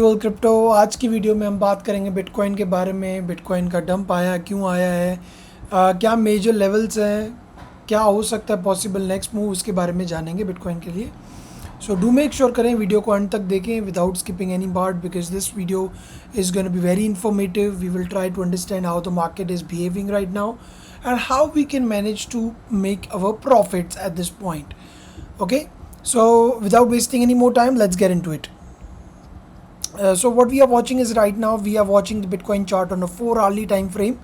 World crypto. आज की video में हम बात करेंगे बिटकॉइन के बारे में। बिटकॉइन का डंप आया, क्यों आया है, क्या मेजर लेवल्स हैं, क्या हो सकता है पॉसिबल नेक्स्ट मूव, उसके बारे में जानेंगे बिटकॉइन के लिए। सो डू मेक श्योर करें वीडियो को अंत तक देखें without skipping any part, because this video is gonna be very informative. We will try to understand how the market is behaving right now and how we can manage to make our profits at this point. Okay, so without wasting any more time, let's get into it. So what we are watching is right now we are watching the Bitcoin chart on a 4 hourly time frame,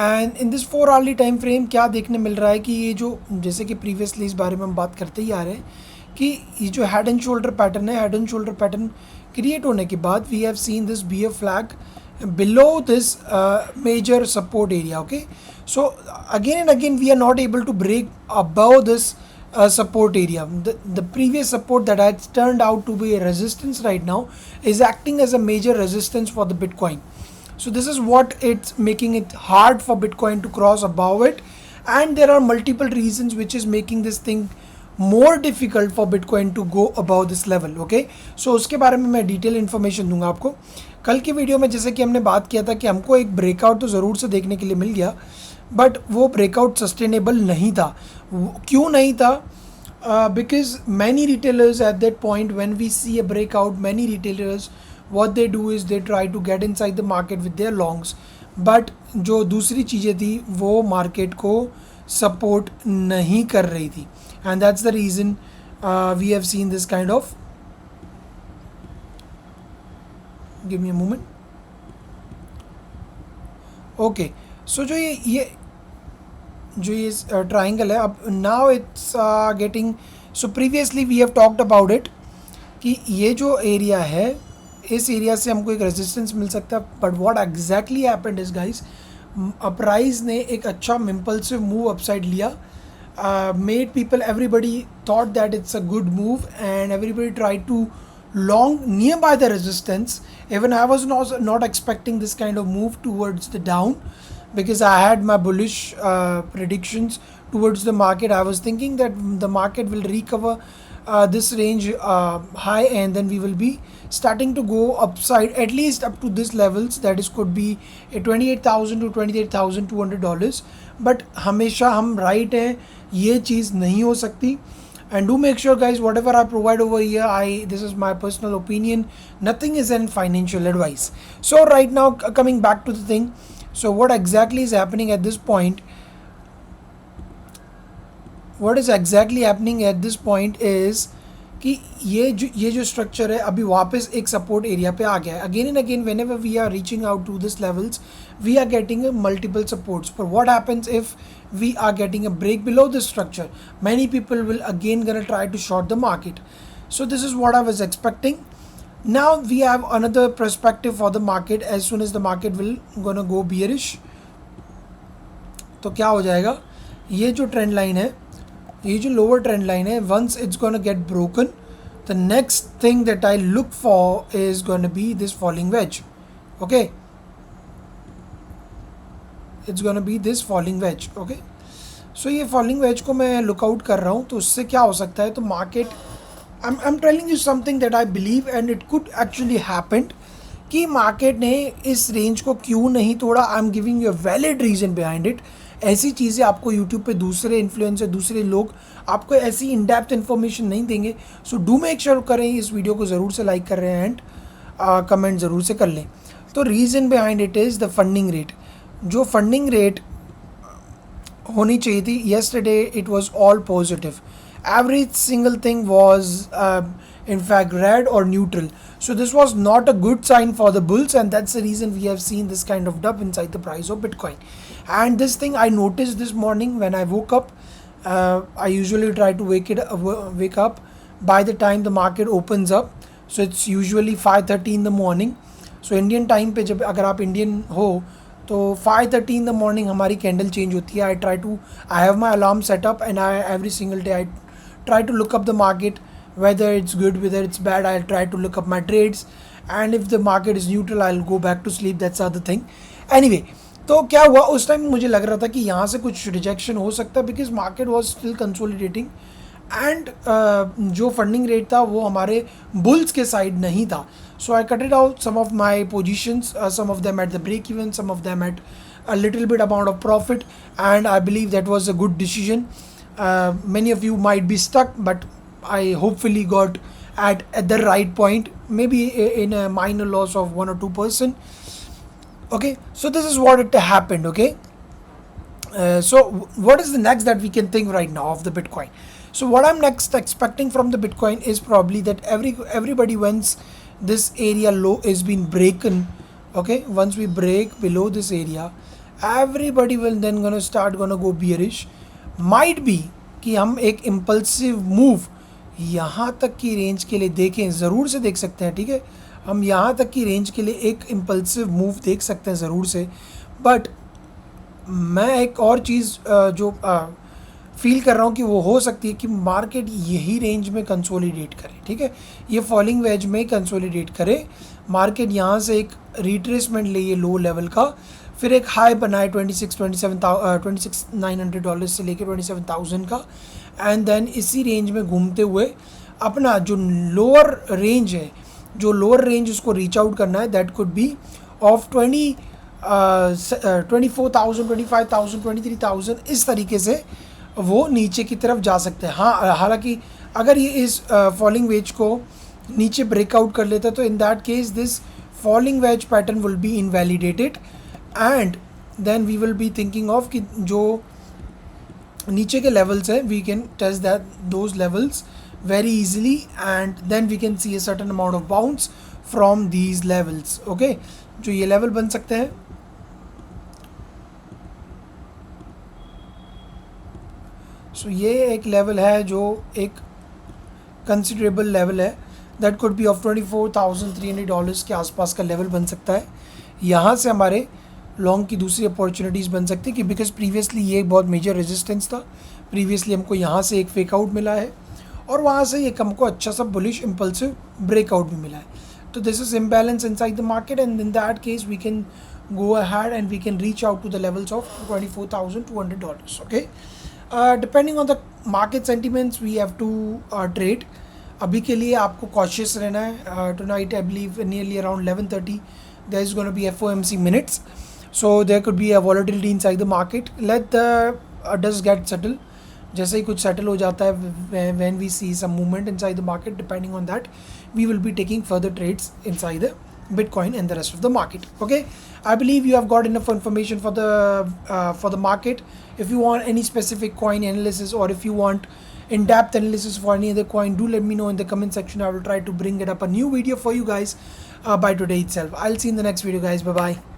and in this 4 hourly time frame क्या देखने मिल रहा है कि ये जो, जैसे कि previously इस बारे में हम बात करते ही आ रहे हैं कि ये जो हेड एंड शोल्डर पैटर्न है, head and shoulder pattern create होने के बाद we have seen this be a flag below this major support area. Okay, so again and again we are not able to break above this support area. The previous support that had turned out to be a resistance right now is acting as a major resistance for the Bitcoin. So this is what it's making it hard for Bitcoin to cross above it, and there are multiple reasons which is making this thing more difficult for Bitcoin to go above this level. Okay, so उसके बारे में मैं detail information दूंगा आपको। कल की video में जैसे कि हमने बात किया था कि हमको एक ब्रेकआउट तो ज़रूर से देखने के लिए मिल गया, बट वो ब्रेकआउट सस्टेनेबल नहीं था। क्यों नहीं था? Because many retailers at that point, when we see a breakout, many retailers what they do is they try to get inside the market with their longs, but जो दूसरी चीज़ें थी वो मार्केट को सपोर्ट नहीं कर रही थी, and that's the reason we have seen this kind of, give me a moment. Okay, so जो ये ट्राइंगल है, अब now it's getting, so previously we have talked about it कि ये जो एरिया है, इस एरिया से हमको एक रेजिस्टेंस मिल सकता है, but what exactly happened is guys, price ने एक अच्छा इम्पल्सिव मूव अपसाइड लिया, made people, everybody thought that it's a good move and everybody tried to long nearby the resistance. Even I was not expecting this kind of move towards the down, because I had my bullish predictions towards the market. I was thinking that the market will recover this range high, and then we will be starting to go upside at least up to this levels, that is could be a $28,000 to $28,200. But हमेशा हम right हैं, ये चीज़ नहीं हो सकती। And do make sure guys, whatever I provide over here, this is my personal opinion, nothing is in financial advice. So right now, coming back to the thing, so what exactly is happening at this point, what is exactly happening at this point is कि ये जो structure है अभी वापस एक support area पे आ गया है। Again and again whenever we are reaching out to this levels we are getting multiple supports, पर what happens if we are getting a break below this structure? Many people will again gonna try to short the market. So this is what I was expecting. Now we have another perspective for the market. As soon as the market will gonna go bearish, तो क्या हो जाएगा, ये जो trend line है, ये जो lower trend line है, once it's gonna get broken, the next thing that I look for is gonna be this falling wedge. Okay, it's gonna be this falling wedge. Okay, so ये falling veg को मैं lookout कर रहा हूँ, तो उससे क्या हो सकता है, तो market, I am telling you something that I believe and it could actually happened, कि मार्केट ने इस रेंज को क्यों नहीं तोड़ा। I am giving you a valid reason behind it. ऐसी चीज़ें आपको यूट्यूब पे दूसरे इन्फ्लुएंसर, दूसरे लोग आपको ऐसी इन डेप्थ इन्फॉर्मेशन नहीं देंगे। सो डू मेक श्योर करें, इस वीडियो को ज़रूर से लाइक कर रहे हैं एंड कमेंट ज़रूर से कर लें। तो reason behind it is the funding rate. जो फंडिंग रेट होनी चाहिए थी, yesterday it was all positive, every single thing was in fact red or neutral, so this was not a good sign for the bulls, and that's the reason we have seen this kind of dump inside the price of Bitcoin. And this thing I noticed this morning when I woke up. I usually try to wake up by the time the market opens up, so it's usually 5:30 in the morning. So Indian time पे जब अगर आप Indian हो तो 5:30 in the morning हमारी candle change होती है। I have my alarm setup and I every single day I try to look up the market, whether it's good whether it's bad, I try to look up my trades, and if the market is neutral I will go back to sleep, that's other thing. Anyway, तो क्या हुआ उस time, मुझे लग रहा था कि यहाँ से कुछ रिजेक्शन हो सकता है, because market was still consolidating and जो फंडिंग रेट था वो हमारे बुल्स के साइड नहीं था। So I cut it out some of my positions, some of them at the break even, some of them at a little bit amount of profit, and I believe that was a good decision. Many of you might be stuck, but I hopefully got at the right point, maybe in a minor loss of 1 or 2%. Okay, so this is what it happened. Okay, so what is the next that we can think right now of the Bitcoin? So what I'm next expecting from the Bitcoin is probably that everybody, once this area low is been broken, okay, once we break below this area, everybody will then gonna go bearish. Might be कि हम एक impulsive move यहाँ तक की range के लिए देखें, ज़रूर से देख सकते हैं, ठीक है, हम यहाँ तक की रेंज के लिए एक इम्पल्सिव मूव देख सकते हैं ज़रूर से. बट मैं एक और चीज़ जो फील कर रहा हूँ कि वो हो सकती है कि मार्केट यही रेंज में कंसोलिडेट करे, ठीक है, ये फॉलिंग वेज में कंसोलिडेट करे, मार्केट यहाँ से एक रिट्रेसमेंट ले ये लो लेवल का, फिर एक हाई बनाए 26,900 डॉलर से लेके 27,000 का, एंड देन इसी रेंज में घूमते हुए अपना जो लोअर रेंज है, जो लोअर रेंज उसको रीच आउट करना है, दैट कुड बी ऑफ 24,000, 25,000, 23,000, इस तरीके से वो नीचे की तरफ जा सकते हैं. हाँ, हालांकि अगर ये इस फॉलिंग वेज को नीचे ब्रेकआउट कर लेता है तो in that case this falling wedge pattern will be invalidated, and then we will be thinking of कि जो नीचे के लेवल्स हैं we can test that those levels very easily, and then we can see a certain amount of bounce from these levels. Okay, जो ये level बन सकते हैं, so ये एक लेवल है जो एक कंसिडरेबल लेवल है, that could be of 24,300 dollars के आसपास का लेवल बन सकता है. यहाँ से हमारे लॉन्ग की दूसरी अपॉर्चुनिटीज़ बन सकती है कि बिकॉज प्रीवियसली ये एक बहुत मेजर रेजिस्टेंस था, प्रीवियसली हमको यहाँ से एक फेक आउट मिला है और वहाँ से एक हमको अच्छा सा बुलिश इम्पल्सिव ब्रेकआउट भी मिला है. तो this is imbalance inside the market, and in that case we can go ahead and we can reach out to the levels of $24,200. Okay, depending on the market sentiments we have to trade. अभी के लिए आपको cautious रहना है. Tonight I believe nearly around 11:30 there is going to be FOMC minutes, so there could be a volatility inside the market. Let the dust get settled. जैसे ही कुछ settle हो जाता है, when we see some movement inside the market, depending on that we will be taking further trades inside the Bitcoin and the rest of the market. Okay, I believe you have got enough information for the market. If you want any specific coin analysis, or if you want in-depth analysis for any other coin, do let me know in the comment section. I will try to bring it up a new video for you guys by today itself. I'll see you in the next video, guys. Bye bye.